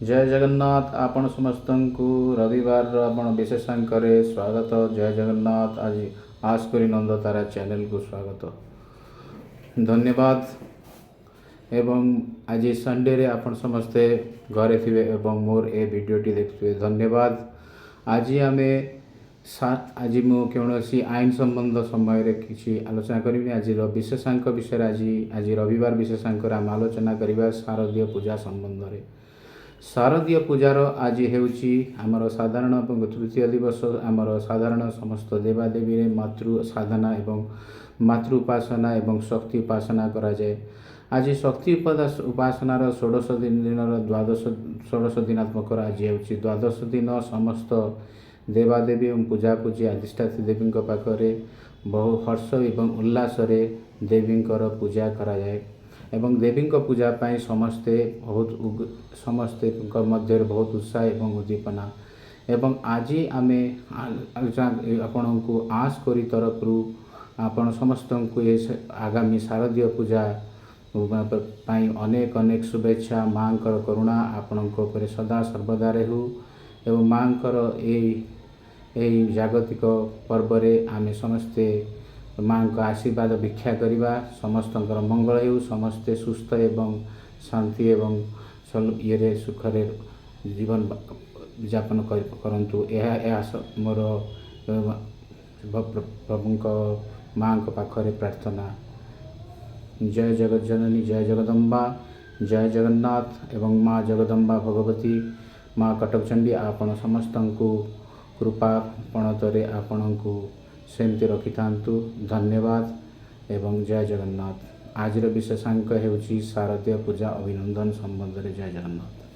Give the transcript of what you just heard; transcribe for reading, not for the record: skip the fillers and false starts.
जय जगन्नाथ आपण समस्त को रविवार आपण विशेषांक स्वागत। जय जगन्नाथ। आज आस करी नंद तारा चैनल को स्वागत धन्यवाद। एवं आज संडे रे आपण समस्ते घरे थे एवं मोर ए वीडियोटी देखुए धन्यवाद। आज आमे आज मु कौन आईन संबंध समय किसी आलोचना करी। आज विशेषांक विषय आज रविवार विशेषांक आम आलोचना करवा शारदीय पूजा संबंध में। शारदीय पूजार आज होमर साधारण तृतीय दिवस आमर साधारण समस्त देवादेवी मातृ साधना एवं मातृ उपासना एवं शक्ति उपासना करा जाए। आज शक्ति उपासनार षोड़श दिन द्वादश षोड़श दिनात्मक आज हो द्वादश दिन समस्त देवादेवी एवं पूजा पूजी अधिष्ठात्री देवी पाखे बहु हर्ष एवं उल्लास देवी पूजा करा जाए एवं देवी पूजा पाई समस्ते बहुत समस्ते मध्य बहुत उत्साह एवं उद्दीपना एवं आज आमे आपण को आस करी तरफ आपण समस्त को ये आगामी शारदीय पूजा पाई अनेक अनेक शुभेच्छा। माँ करुणा आपण सदा सर्वदा रहू एवं माँ जागतिक पर्व आमे समस्ते माँ का आशीर्वाद भिक्षा करवा। समस्त मंगल हो, समस्ते सुस्थ एवं शांति एवं ये सुखरे जीवन यापन करंतु। यह मोर प्रभु माँ पाखरे प्रार्थना। जय जगत जननी, जय जगदम्बा, जय जगन्नाथ एवं माँ जगदम्बा भगवती माँ कटकचंडी आपण समस्त को कृपा पणतरे आपण को सेमती रखि थांतु। धन्यवाद एवं जय जगन्नाथ। आज विशेषांक होची शारदीय पूजा अभिनंदन संबंध में। जय जगन्नाथ।